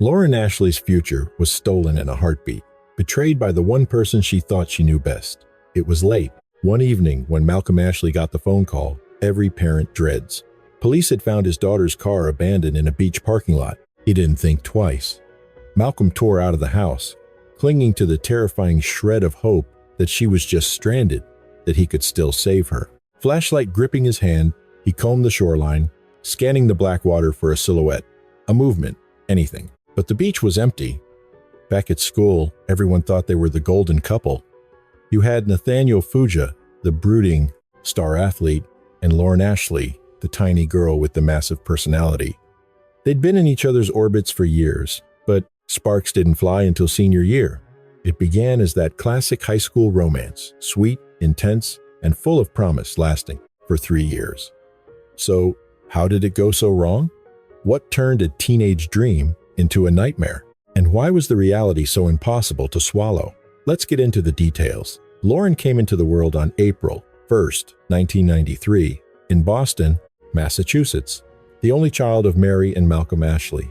Lauren Ashley's future was stolen in a heartbeat, betrayed by the one person she thought she knew best. It was late, one evening when Malcolm Ashley got the phone call every parent dreads. Police had found his daughter's car abandoned in a beach parking lot. He didn't think twice. Malcolm tore out of the house, clinging to the terrifying shred of hope that she was just stranded, that he could still save her. Flashlight gripping his hand, he combed the shoreline, scanning the black water for a silhouette, a movement, anything. But the beach was empty. Back at school, everyone thought they were the golden couple. You had Nathaniel Fuja, the brooding star athlete, and Lauren Ashley, the tiny girl with the massive personality. They'd been in each other's orbits for years, but sparks didn't fly until senior year. It began as that classic high school romance, sweet, intense, and full of promise, lasting for 3 years. So, how did it go so wrong? What turned a teenage dream into a nightmare? And why was the reality so impossible to swallow? Let's get into the details. Lauren came into the world on April 1st, 1993, in Boston, Massachusetts, the only child of Mary and Malcolm Ashley.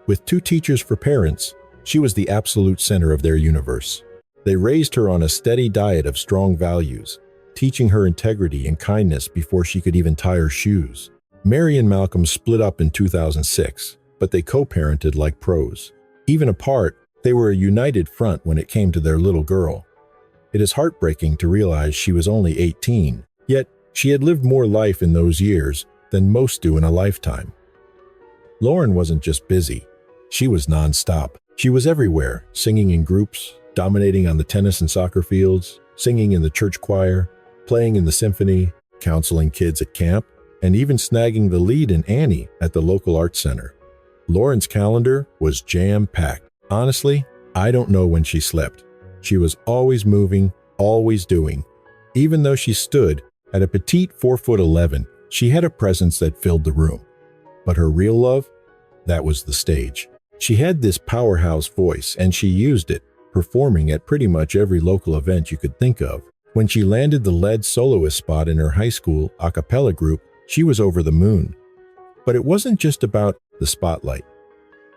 With 2 teachers for parents, she was the absolute center of their universe. They raised her on a steady diet of strong values, teaching her integrity and kindness before she could even tie her shoes. Mary and Malcolm split up in 2006, but they co-parented like pros. Even apart, they were a united front when it came to their little girl. It is heartbreaking to realize she was only 18, yet she had lived more life in those years than most do in a lifetime. Lauren wasn't just busy. She was non-stop. She was everywhere, singing in groups, dominating on the tennis and soccer fields, singing in the church choir, playing in the symphony, counseling kids at camp, and even snagging the lead in Annie at the local arts center. Lauren's calendar was jam-packed. Honestly, I don't know when she slept. She was always moving, always doing. Even though she stood at a petite 4'11", she had a presence that filled the room. But her real love? That was the stage. She had this powerhouse voice, and she used it, performing at pretty much every local event you could think of. When she landed the lead soloist spot in her high school a cappella group, she was over the moon. But it wasn't just about the spotlight.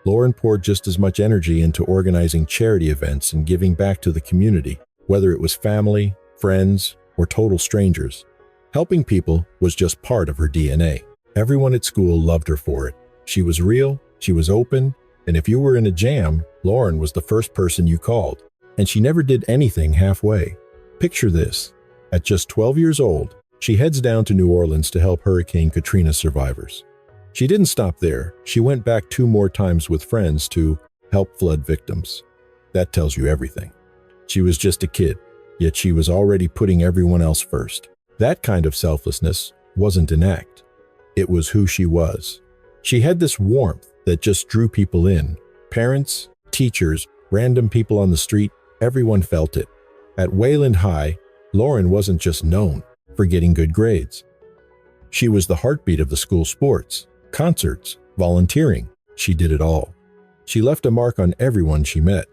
Lauren poured just as much energy into organizing charity events and giving back to the community, whether it was family, friends, or total strangers. Helping people was just part of her DNA. Everyone at school loved her for it. She was real, she was open, and if you were in a jam, Lauren was the first person you called. And she never did anything halfway. Picture this. At just 12 years old, she heads down to New Orleans to help Hurricane Katrina survivors. She didn't stop there. She went back 2 more times with friends to help flood victims. That tells you everything. She was just a kid, yet she was already putting everyone else first. That kind of selflessness wasn't an act. It was who she was. She had this warmth that just drew people in. Parents, teachers, random people on the street, everyone felt it. At Wayland High, Lauren wasn't just known for getting good grades. She was the heartbeat of the school sports, concerts, volunteering. She did it all. She left a mark on everyone she met.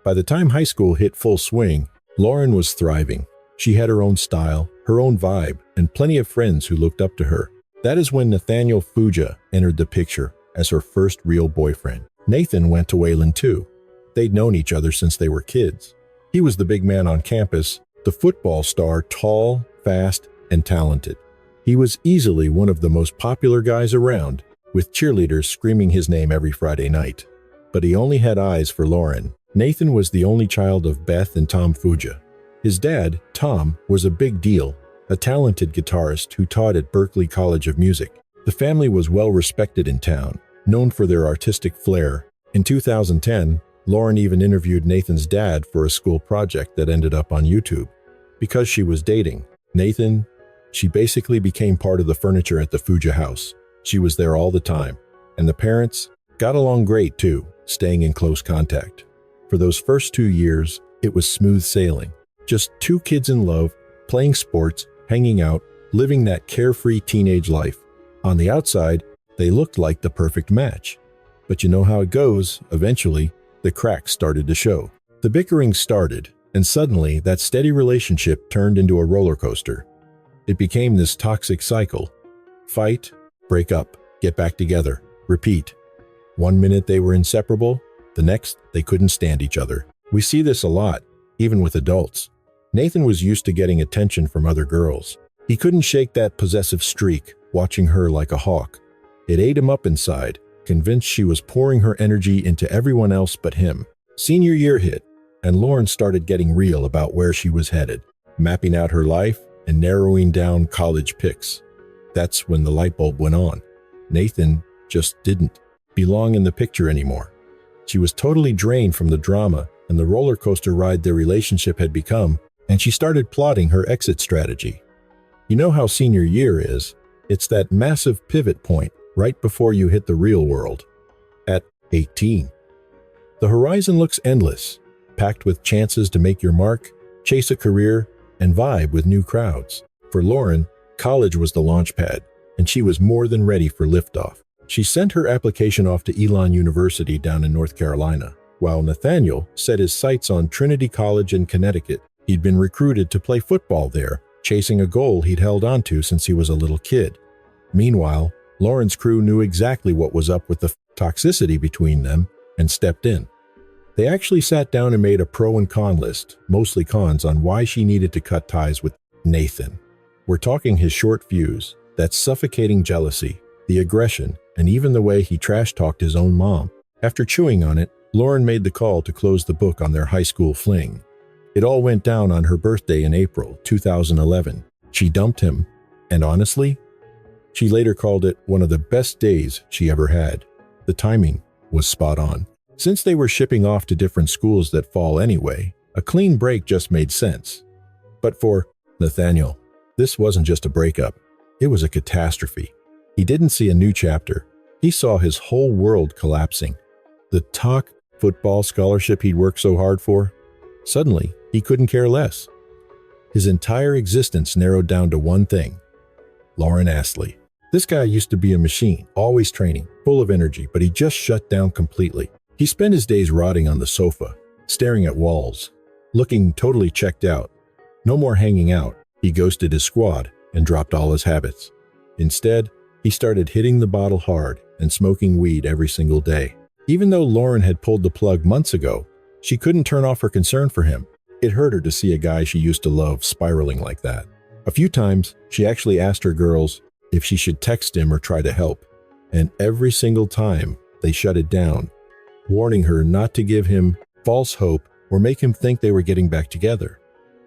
By the time high school hit full swing, Lauren was thriving. She had her own style, her own vibe, and plenty of friends who looked up to her. That is when Nathaniel Fuja entered the picture as her first real boyfriend. Nathan went to Wayland too. They'd known each other since they were kids. He was the big man on campus, the football star, tall, fast, and talented. He was easily one of the most popular guys around, with cheerleaders screaming his name every Friday night. But he only had eyes for Lauren. Nathan was the only child of Beth and Tom Fuja. His dad, Tom, was a big deal, a talented guitarist who taught at Berklee College of Music. The family was well respected in town, known for their artistic flair. In 2010, Lauren even interviewed Nathan's dad for a school project that ended up on YouTube. Because she was dating Nathan, she basically became part of the furniture at the Fuja house. She was there all the time, and the parents got along great too, staying in close contact. For those first 2 years, it was smooth sailing. Just 2 kids in love, playing sports, hanging out, living that carefree teenage life. On the outside, they looked like the perfect match. But you know how it goes. Eventually, the cracks started to show. The bickering started, and suddenly that steady relationship turned into a roller coaster. It became this toxic cycle. Fight, break up, get back together, repeat. One minute they were inseparable, The next, they couldn't stand each other. We see this a lot, even with adults. Nathan was used to getting attention from other girls. He couldn't shake that possessive streak, watching her like a hawk. It ate him up inside, convinced she was pouring her energy into everyone else but him. Senior year hit, and Lauren started getting real about where she was headed, mapping out her life and narrowing down college picks. That's when the light bulb went on. Nathan just didn't belong in the picture anymore. She was totally drained from the drama and the roller coaster ride their relationship had become, and she started plotting her exit strategy. You know how senior year is. It's that massive pivot point right before you hit the real world. At 18. The horizon looks endless, packed with chances to make your mark, chase a career, and vibe with new crowds. For Lauren, college was the launch pad, and she was more than ready for liftoff. She sent her application off to Elon University down in North Carolina, while Nathaniel set his sights on Trinity College in Connecticut. He'd been recruited to play football there, chasing a goal he'd held onto since he was a little kid. Meanwhile, Lauren's crew knew exactly what was up with the toxicity between them and stepped in. They actually sat down and made a pro and con list, mostly cons, on why she needed to cut ties with Nathan. We're talking his short fuse, that suffocating jealousy, the aggression, and even the way he trash-talked his own mom. After chewing on it, Lauren made the call to close the book on their high school fling. It all went down on her birthday in April 2011. She dumped him, and honestly, she later called it one of the best days she ever had. The timing was spot on. Since they were shipping off to different schools that fall anyway, a clean break just made sense. But for Nathaniel, this wasn't just a breakup. It was a catastrophe. He didn't see a new chapter. He saw his whole world collapsing. The top football scholarship he'd worked so hard for, suddenly he couldn't care less. His entire existence narrowed down to one thing: Lauren Astley. This guy used to be a machine, always training, full of energy, but he just shut down completely. He spent his days rotting on the sofa, staring at walls, looking totally checked out. No more hanging out. He ghosted his squad and dropped all his habits. Instead, he started hitting the bottle hard and smoking weed every single day. Even though Lauren had pulled the plug months ago, she couldn't turn off her concern for him. It hurt her to see a guy she used to love spiraling like that. A few times, she actually asked her girls if she should text him or try to help, and every single time, they shut it down, warning her not to give him false hope or make him think they were getting back together.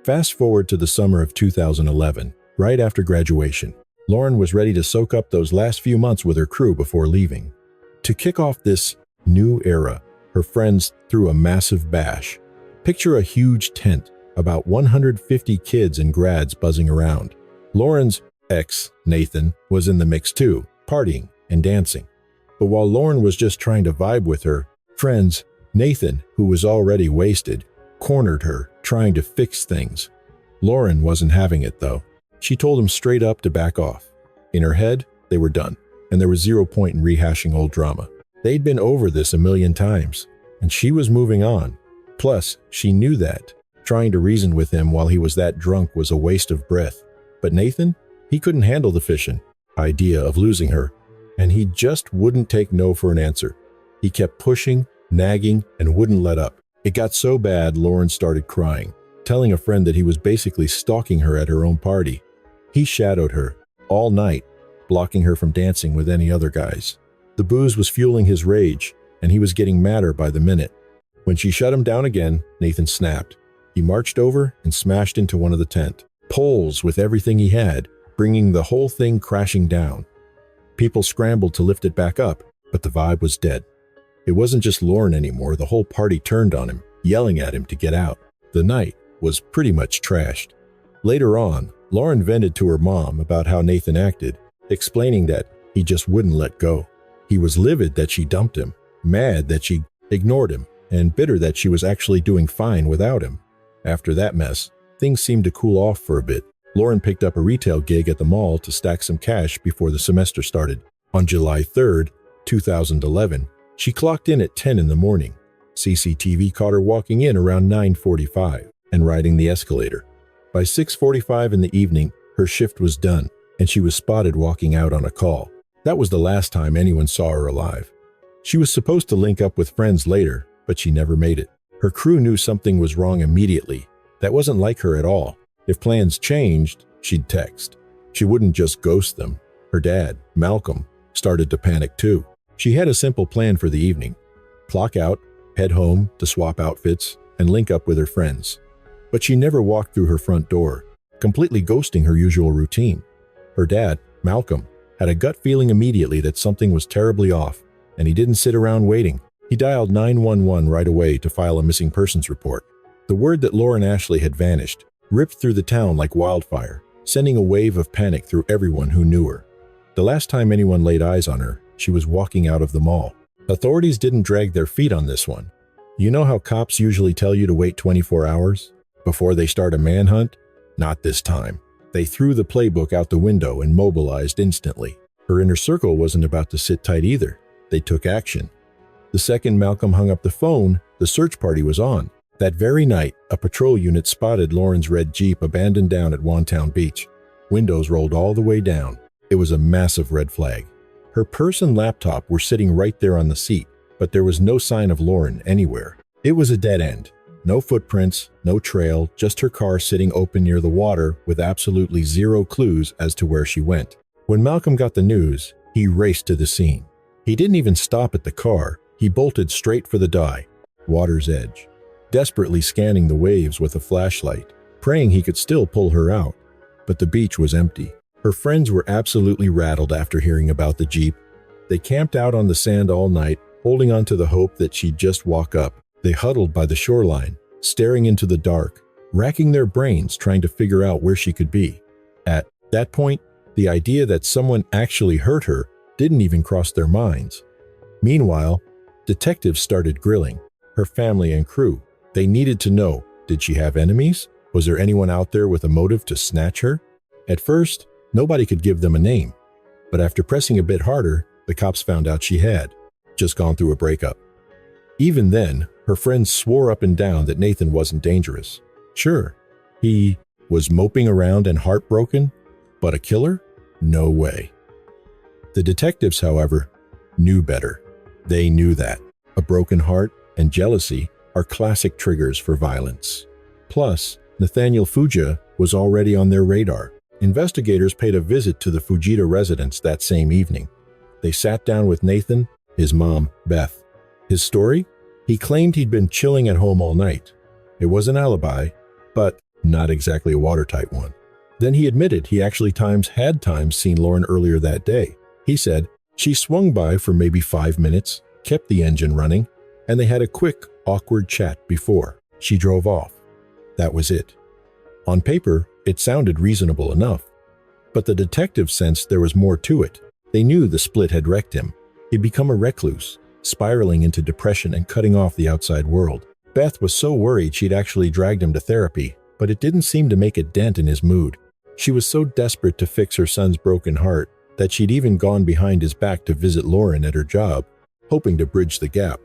Fast forward to the summer of 2011, right after graduation. Lauren was ready to soak up those last few months with her crew before leaving. To kick off this new era, her friends threw a massive bash. Picture a huge tent, about 150 kids and grads buzzing around. Lauren's ex, Nathan, was in the mix too, partying and dancing. But while Lauren was just trying to vibe with her friends, Nathan, who was already wasted, cornered her, trying to fix things. Lauren wasn't having it though. She told him straight up to back off. In her head, they were done, and there was zero point in rehashing old drama. They'd been over this a million times, and she was moving on. Plus, she knew that trying to reason with him while he was that drunk was a waste of breath. But Nathan, he couldn't handle the fission idea of losing her, and he just wouldn't take no for an answer. He kept pushing, nagging, and wouldn't let up. It got so bad, Lauren started crying, telling a friend that he was basically stalking her at her own party. He shadowed her all night, blocking her from dancing with any other guys. The booze was fueling his rage, and he was getting madder by the minute. When she shut him down again, Nathan snapped. He marched over and smashed into one of the tent poles with everything he had, bringing the whole thing crashing down. People scrambled to lift it back up, but the vibe was dead. It wasn't just Lauren anymore. The whole party turned on him, yelling at him to get out. The night was pretty much trashed. Later on, Lauren vented to her mom about how Nathan acted, explaining that he just wouldn't let go. He was livid that she dumped him, mad that she ignored him, and bitter that she was actually doing fine without him. After that mess, things seemed to cool off for a bit. Lauren picked up a retail gig at the mall to stack some cash before the semester started. On July 3rd, 2011, she clocked in at 10 in the morning. CCTV caught her walking in around 9:45 and riding the escalator. By 6:45 in the evening, her shift was done, and she was spotted walking out on a call. That was the last time anyone saw her alive. She was supposed to link up with friends later, but she never made it. Her crew knew something was wrong immediately. That wasn't like her at all. If plans changed, she'd text. She wouldn't just ghost them. Her dad, Malcolm, started to panic too. She had a simple plan for the evening. Clock out, head home to swap outfits, and link up with her friends. But she never walked through her front door, completely ghosting her usual routine. Her dad, Malcolm, had a gut feeling immediately that something was terribly off, and he didn't sit around waiting. He dialed 911 right away to file a missing persons report. The word that Lauren Ashley had vanished ripped through the town like wildfire, sending a wave of panic through everyone who knew her. The last time anyone laid eyes on her, she was walking out of the mall. Authorities didn't drag their feet on this one. You know how cops usually tell you to wait 24 hours before they start a manhunt? Not this time. They threw the playbook out the window and mobilized instantly. Her inner circle wasn't about to sit tight either. They took action. The second Malcolm hung up the phone, the search party was on. That very night, a patrol unit spotted Lauren's red Jeep abandoned down at Wantown Beach. Windows rolled all the way down. It was a massive red flag. Her purse and laptop were sitting right there on the seat, but there was no sign of Lauren anywhere. It was a dead end. No footprints, no trail, just her car sitting open near the water with absolutely zero clues as to where she went. When Malcolm got the news, he raced to the scene. He didn't even stop at the car. He bolted straight for the die, water's edge, desperately scanning the waves with a flashlight, praying he could still pull her out. But the beach was empty. Her friends were absolutely rattled after hearing about the Jeep. They camped out on the sand all night, holding on to the hope that she'd just walk up. They huddled by the shoreline, staring into the dark, racking their brains trying to figure out where she could be. At that point, the idea that someone actually hurt her didn't even cross their minds. Meanwhile, detectives started grilling her family and crew. They needed to know, did she have enemies? Was there anyone out there with a motive to snatch her? At first, nobody could give them a name. But after pressing a bit harder, the cops found out she had just gone through a breakup. Even then, her friends swore up and down that Nathan wasn't dangerous. Sure, he was moping around and heartbroken, but a killer? No way. The detectives, however, knew better. They knew that a broken heart and jealousy are classic triggers for violence. Plus, Nathaniel Fuja was already on their radar. Investigators paid a visit to the Fujita residence that same evening. They sat down with Nathan, his mom, Beth. His story? He claimed he'd been chilling at home all night. It was an alibi, but not exactly a watertight one. Then he admitted he actually had seen Lauren earlier that day. He said she swung by for maybe 5 minutes, kept the engine running, and they had a quick, awkward chat before she drove off. That was it. On paper, it sounded reasonable enough. But the detectives sensed there was more to it. They knew the split had wrecked him. He'd become a recluse, spiraling into depression and cutting off the outside world. Beth was so worried she'd actually dragged him to therapy, but it didn't seem to make a dent in his mood. She was so desperate to fix her son's broken heart that she'd even gone behind his back to visit Lauren at her job, hoping to bridge the gap.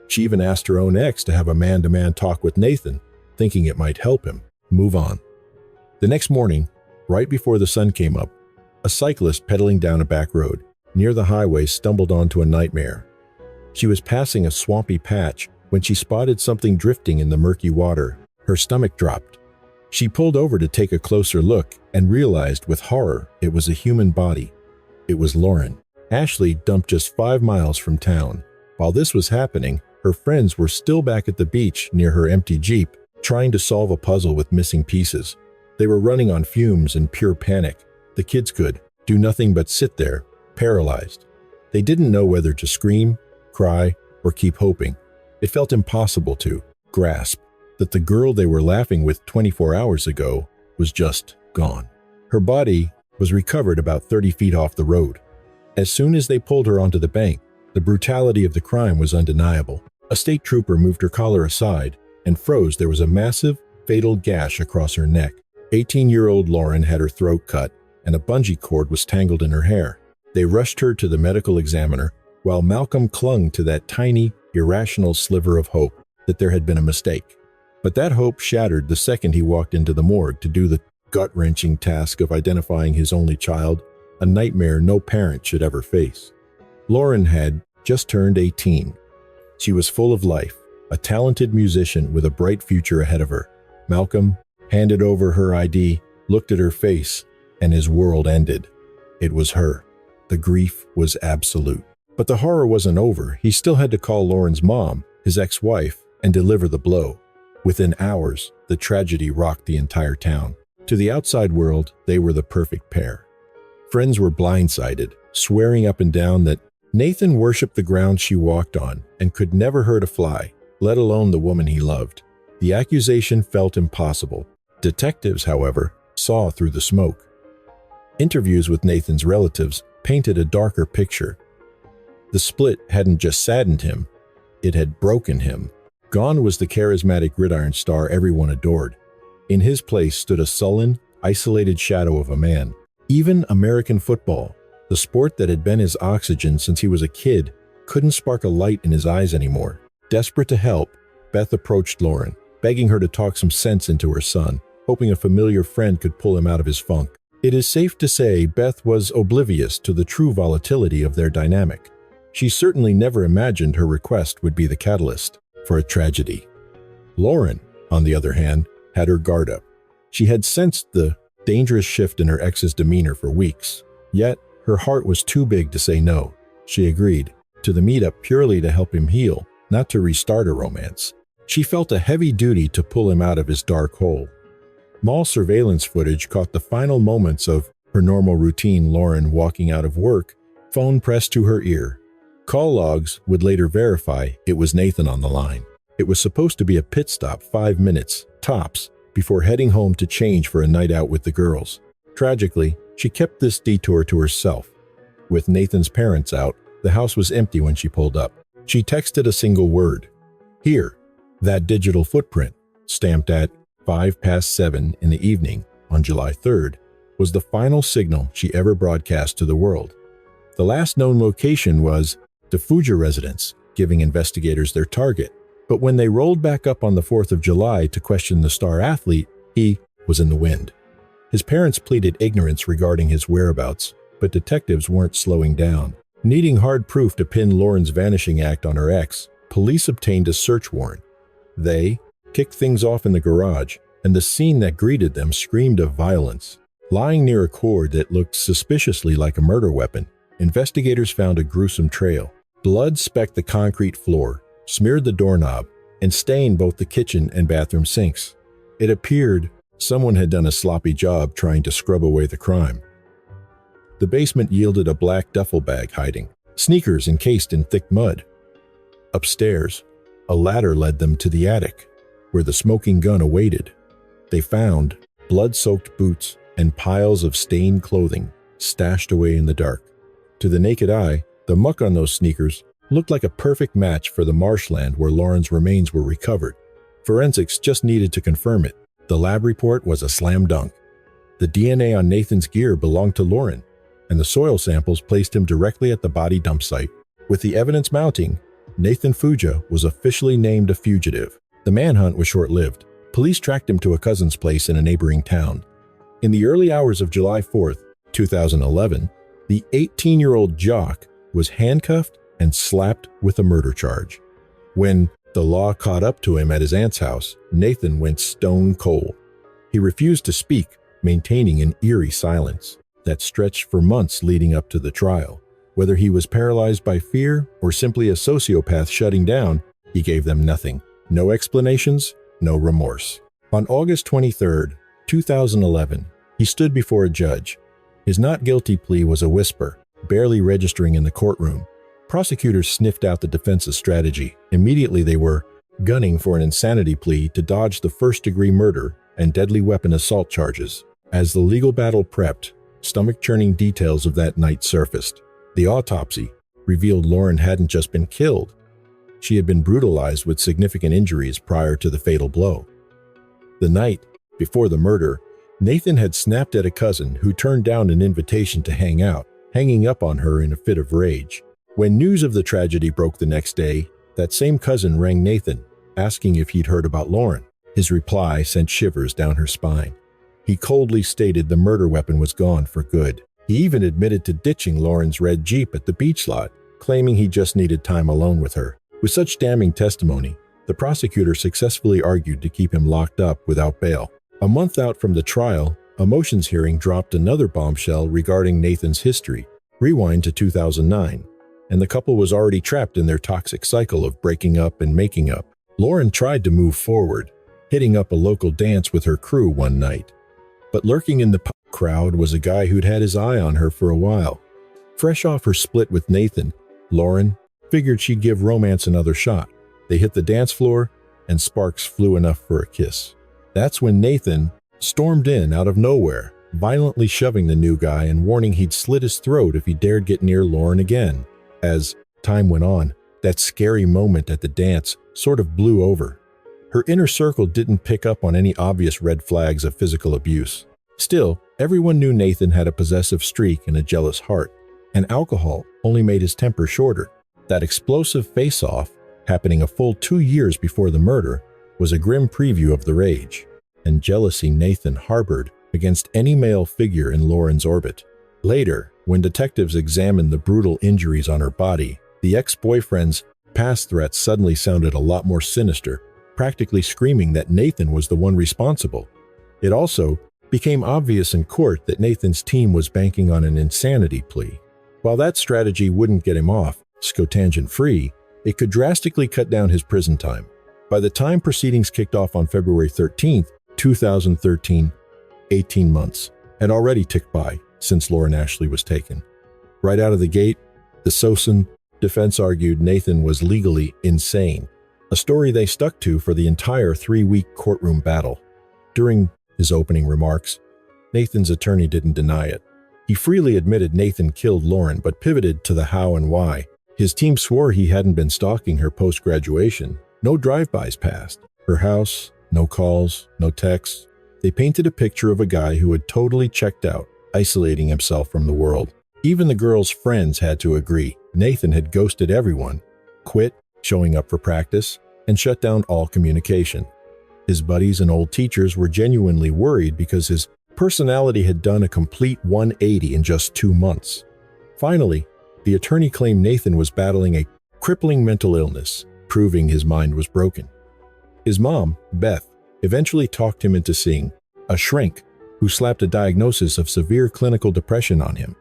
She even asked her own ex to have a man-to-man talk with Nathan, thinking it might help him move on. The next morning, right before the sun came up, a cyclist pedaling down a back road near the highway stumbled onto a nightmare. She was passing a swampy patch when she spotted something drifting in the murky water. Her stomach dropped. She pulled over to take a closer look and realized with horror it was a human body. It was Lauren. Ashley dumped just 5 miles from town. While this was happening, her friends were still back at the beach near her empty Jeep, trying to solve a puzzle with missing pieces. They were running on fumes in pure panic. The kids could do nothing but sit there, paralyzed. They didn't know whether to scream, cry, or keep hoping. It felt impossible to grasp that the girl they were laughing with 24 hours ago was just gone. Her body was recovered about 30 feet off the road. As soon as they pulled her onto the bank, the brutality of the crime was undeniable. A state trooper moved her collar aside and froze. There was a massive, fatal gash across her neck. 18-year-old Lauren had her throat cut, and a bungee cord was tangled in her hair. They rushed her to the medical examiner, while Malcolm clung to that tiny, irrational sliver of hope that there had been a mistake. But that hope shattered the second he walked into the morgue to do the gut-wrenching task of identifying his only child, a nightmare no parent should ever face. Lauren had just turned 18. She was full of life, a talented musician with a bright future ahead of her. Malcolm handed over her ID, looked at her face, and his world ended. It was her. The grief was absolute. But the horror wasn't over. He still had to call Lauren's mom, his ex-wife, and deliver the blow. Within hours, the tragedy rocked the entire town. To the outside world, they were the perfect pair. Friends were blindsided, swearing up and down that Nathan worshipped the ground she walked on and could never hurt a fly, let alone the woman he loved. The accusation felt impossible. Detectives, however, saw through the smoke. Interviews with Nathan's relatives painted a darker picture. The split hadn't just saddened him, it had broken him. Gone was the charismatic gridiron star everyone adored. In his place stood a sullen, isolated shadow of a man. Even American football, the sport that had been his oxygen since he was a kid, couldn't spark a light in his eyes anymore. Desperate to help, Beth approached Lauren, begging her to talk some sense into her son, hoping a familiar friend could pull him out of his funk. It is safe to say Beth was oblivious to the true volatility of their dynamic. She certainly never imagined her request would be the catalyst for a tragedy. Lauren, on the other hand, had her guard up. She had sensed the dangerous shift in her ex's demeanor for weeks, yet her heart was too big to say no. She agreed to the meetup purely to help him heal, not to restart a romance. She felt a heavy duty to pull him out of his dark hole. Mall surveillance footage caught the final moments of her normal routine. Lauren walking out of work, phone pressed to her ear. Call logs would later verify it was Nathan on the line. It was supposed to be a pit stop, 5 minutes, tops, before heading home to change for a night out with the girls. Tragically, she kept this detour to herself. With Nathan's parents out, the house was empty when she pulled up. She texted a single word. Here. That digital footprint, stamped at 7:05 in the evening on July 3rd, was the final signal she ever broadcast to the world. The last known location was the Fuja residence, giving investigators their target. But when they rolled back up on the 4th of July to question the star athlete, he was in the wind. His parents pleaded ignorance regarding his whereabouts, but detectives weren't slowing down. Needing hard proof to pin Lauren's vanishing act on her ex, police obtained a search warrant. They kicked things off in the garage, and the scene that greeted them screamed of violence. Lying near a cord that looked suspiciously like a murder weapon, investigators found a gruesome trail. Blood specked the concrete floor, smeared the doorknob, and stained both the kitchen and bathroom sinks. It appeared someone had done a sloppy job trying to scrub away the crime. The basement yielded a black duffel bag hiding sneakers encased in thick mud. Upstairs, a ladder led them to the attic, where the smoking gun awaited. They found blood-soaked boots and piles of stained clothing stashed away in the dark. To the naked eye, the muck on those sneakers looked like a perfect match for the marshland where Lauren's remains were recovered. Forensics just needed to confirm it. The lab report was a slam dunk. The DNA on Nathan's gear belonged to Lauren, and the soil samples placed him directly at the body dump site. With the evidence mounting, Nathan Fuja was officially named a fugitive. The manhunt was short-lived. Police tracked him to a cousin's place in a neighboring town. In the early hours of July 4th, 2011, the 18-year-old jock was handcuffed and slapped with a murder charge. When the law caught up to him at his aunt's house, Nathan went stone cold. He refused to speak, maintaining an eerie silence that stretched for months leading up to the trial. Whether he was paralyzed by fear or simply a sociopath shutting down, he gave them nothing. No explanations, no remorse. On August 23, 2011, he stood before a judge. His not guilty plea was a whisper, barely registering in the courtroom. Prosecutors sniffed out the defense's strategy. Immediately they were gunning for an insanity plea to dodge the first-degree murder and deadly weapon assault charges. As the legal battle prepped, stomach-churning details of that night surfaced. The autopsy revealed Lauren hadn't just been killed. She had been brutalized with significant injuries prior to the fatal blow. The night before the murder, Nathan had snapped at a cousin who turned down an invitation to hang out, hanging up on her in a fit of rage. When news of the tragedy broke the next day, that same cousin rang Nathan, asking if he'd heard about Lauren. His reply sent shivers down her spine. He coldly stated the murder weapon was gone for good. He even admitted to ditching Lauren's red Jeep at the beach lot, claiming he just needed time alone with her. With such damning testimony, The prosecutor successfully argued to keep him locked up without bail. A month out from the trial, a motions hearing dropped another bombshell regarding Nathan's history. Rewind to 2009, and the couple was already trapped in their toxic cycle of breaking up and making up. Lauren tried to move forward, hitting up a local dance with her crew one night. But lurking in the crowd was a guy who'd had his eye on her for a while. Fresh off her split with Nathan, Lauren figured she'd give romance another shot. They hit the dance floor, and sparks flew enough for a kiss. That's when Nathan stormed in out of nowhere, violently shoving the new guy and warning he'd slit his throat if he dared get near Lauren again. As time went on, that scary moment at the dance sort of blew over. Her inner circle didn't pick up on any obvious red flags of physical abuse. Still, everyone knew Nathan had a possessive streak and a jealous heart, and alcohol only made his temper shorter. That explosive face-off, happening a full 2 years before the murder, was a grim preview of the rage and jealousy Nathan harbored against any male figure in Lauren's orbit. Later, when detectives examined the brutal injuries on her body, the ex-boyfriend's past threats suddenly sounded a lot more sinister, practically screaming that Nathan was the one responsible. It also became obvious in court that Nathan's team was banking on an insanity plea. While that strategy wouldn't get him off scotangent-free, it could drastically cut down his prison time. By the time proceedings kicked off on February 13, 2013, 18 months had already ticked by since Lauren Ashley was taken. Right out of the gate, the Sosin defense argued Nathan was legally insane, a story they stuck to for the entire 3-week courtroom battle. During his opening remarks, Nathan's attorney didn't deny it. He freely admitted Nathan killed Lauren but pivoted to the how and why. His team swore he hadn't been stalking her post-graduation. No drive-bys passed. Her house, no calls, no texts. They painted a picture of a guy who had totally checked out, isolating himself from the world. Even the girl's friends had to agree. Nathan had ghosted everyone, quit showing up for practice, and shut down all communication. His buddies and old teachers were genuinely worried because his personality had done a complete 180 in just 2 months. Finally, the attorney claimed Nathan was battling a crippling mental illness, proving his mind was broken. His mom, Beth, eventually talked him into seeing a shrink who slapped a diagnosis of severe clinical depression on him.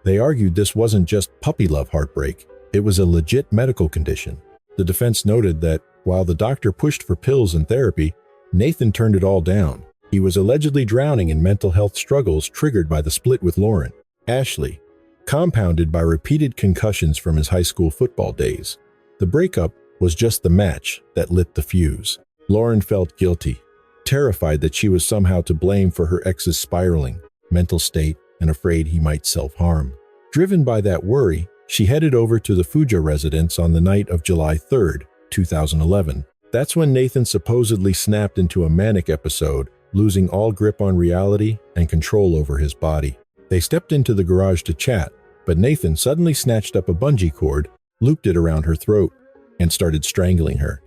They argued this wasn't just puppy love heartbreak, it was a legit medical condition. The defense noted that while the doctor pushed for pills and therapy, Nathan turned it all down. He was allegedly drowning in mental health struggles triggered by the split with Lauren Ashley, compounded by repeated concussions from his high school football days. The breakup was just the match that lit the fuse. Lauren felt guilty, terrified that she was somehow to blame for her ex's spiraling mental state and afraid he might self-harm. Driven by that worry, she headed over to the Fuja residence on the night of July 3, 2011. That's when Nathan supposedly snapped into a manic episode, losing all grip on reality and control over his body. They stepped into the garage to chat, but Nathan suddenly snatched up a bungee cord, looped it around her throat, and started strangling her.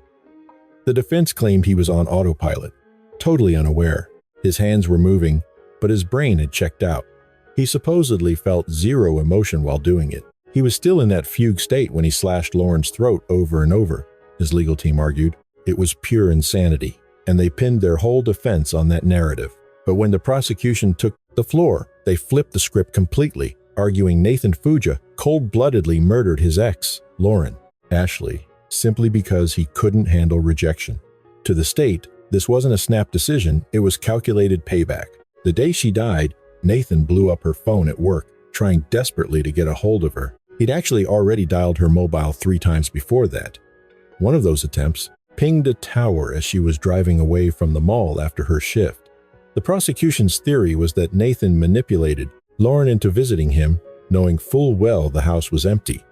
The defense claimed he was on autopilot, totally unaware. His hands were moving, but his brain had checked out. He supposedly felt zero emotion while doing it. He was still in that fugue state when he slashed Lauren's throat over and over, his legal team argued. It was pure insanity, and they pinned their whole defense on that narrative. But when the prosecution took the floor, they flipped the script completely, arguing Nathan Fuja cold-bloodedly murdered his ex, Lauren Ashley, simply because he couldn't handle rejection. To the state, this wasn't a snap decision, it was calculated payback. The day she died, Nathan blew up her phone at work, trying desperately to get a hold of her. He'd actually already dialed her mobile 3 times before that. One of those attempts pinged a tower as she was driving away from the mall after her shift. The prosecution's theory was that Nathan manipulated Lauren into visiting him, knowing full well the house was empty.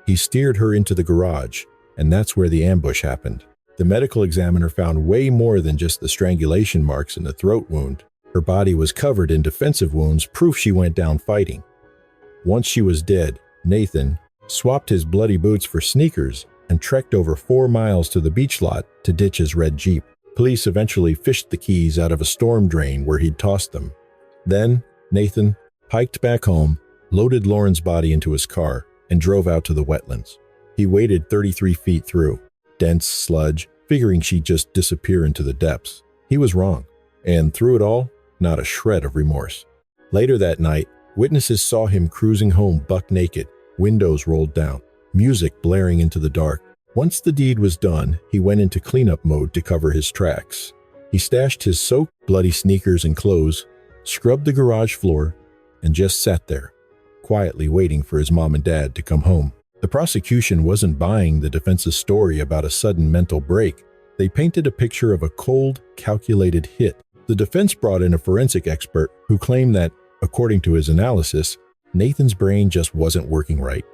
He steered her into the garage, and that's where the ambush happened. The medical examiner found way more than just the strangulation marks and the throat wound. Her body was covered in defensive wounds, proof she went down fighting. Once she was dead, Nathan swapped his bloody boots for sneakers and trekked over 4 miles to the beach lot to ditch his red Jeep. Police eventually fished the keys out of a storm drain where he'd tossed them. Then, Nathan hiked back home, loaded Lauren's body into his car, and drove out to the wetlands. He waded 33 feet through dense sludge, figuring she'd just disappear into the depths. He was wrong, and through it all, not a shred of remorse. Later that night, witnesses saw him cruising home buck naked, windows rolled down, music blaring into the dark. Once the deed was done, he went into cleanup mode to cover his tracks. He stashed his soaked, bloody sneakers and clothes, scrubbed the garage floor, and just sat there, quietly waiting for his mom and dad to come home. The prosecution wasn't buying the defense's story about a sudden mental break. They painted a picture of a cold, calculated hit. The defense brought in a forensic expert who claimed that, according to his analysis, Nathan's brain just wasn't working right.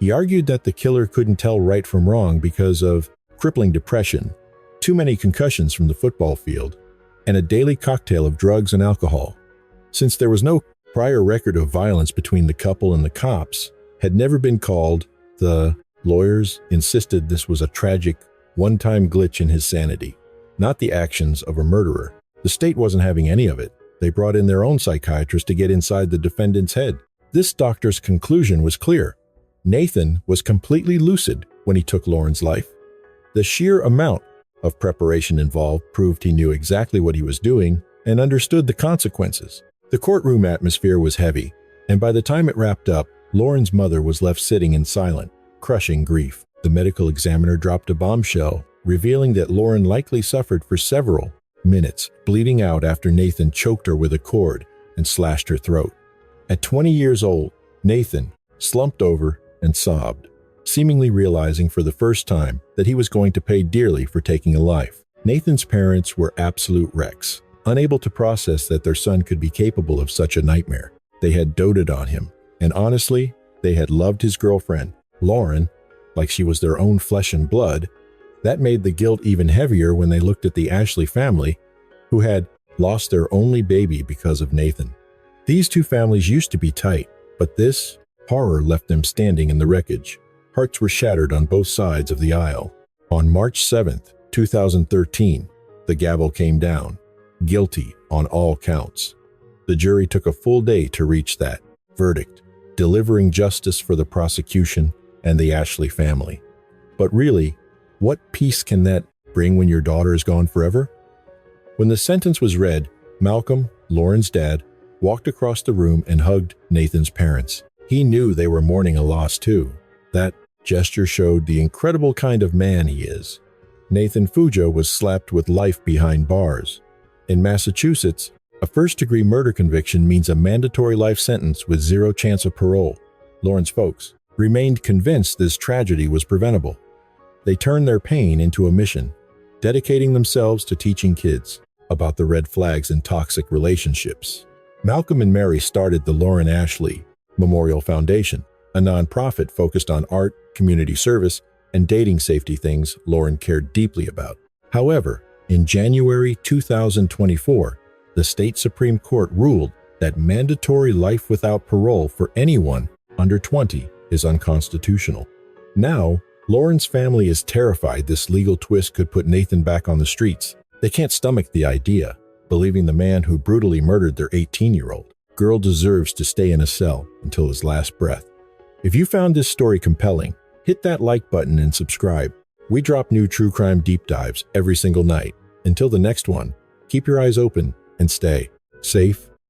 He argued that the killer couldn't tell right from wrong because of crippling depression, too many concussions from the football field, and a daily cocktail of drugs and alcohol. Since there was no prior record of violence between the couple and the cops had never been called, the lawyers insisted this was a tragic, one-time glitch in his sanity, not the actions of a murderer. The state wasn't having any of it. They brought in their own psychiatrist to get inside the defendant's head. This doctor's conclusion was clear. Nathan was completely lucid when he took Lauren's life. The sheer amount of preparation involved proved he knew exactly what he was doing and understood the consequences. The courtroom atmosphere was heavy, and by the time it wrapped up, Lauren's mother was left sitting in silent, crushing grief. The medical examiner dropped a bombshell, revealing that Lauren likely suffered for several minutes, bleeding out after Nathan choked her with a cord and slashed her throat. At 20 years old, Nathan slumped over and sobbed, seemingly realizing for the first time that he was going to pay dearly for taking a life. Nathan's parents were absolute wrecks, unable to process that their son could be capable of such a nightmare. They had doted on him, and honestly, they had loved his girlfriend, Lauren, like she was their own flesh and blood. That made the guilt even heavier when they looked at the Ashley family, who had lost their only baby because of Nathan. These two families used to be tight, but this horror left them standing in the wreckage. Hearts were shattered on both sides of the aisle. On March 7th, 2013, the gavel came down, guilty on all counts. The jury took a full day to reach that verdict, delivering justice for the prosecution and the Ashley family. But really, what peace can that bring when your daughter is gone forever? When the sentence was read, Malcolm, Lauren's dad, walked across the room and hugged Nathan's parents. He knew they were mourning a loss too. That gesture showed the incredible kind of man he is. Nathan Fuja was slapped with life behind bars. In Massachusetts, a first-degree murder conviction means a mandatory life sentence with zero chance of parole. Lauren's folks remained convinced this tragedy was preventable. They turned their pain into a mission, dedicating themselves to teaching kids about the red flags in toxic relationships. Malcolm and Mary started the Lauren Ashley Memorial Foundation, a nonprofit focused on art, community service, and dating safety things Lauren cared deeply about. However, in January 2024, the state Supreme Court ruled that mandatory life without parole for anyone under 20 is unconstitutional. Now, Lauren's family is terrified this legal twist could put Nathan back on the streets. They can't stomach the idea, believing the man who brutally murdered their 18-year-old girl deserves to stay in a cell until his last breath. If you found this story compelling, hit that like button and subscribe. We drop new true crime deep dives every single night. Until the next one, keep your eyes open and stay safe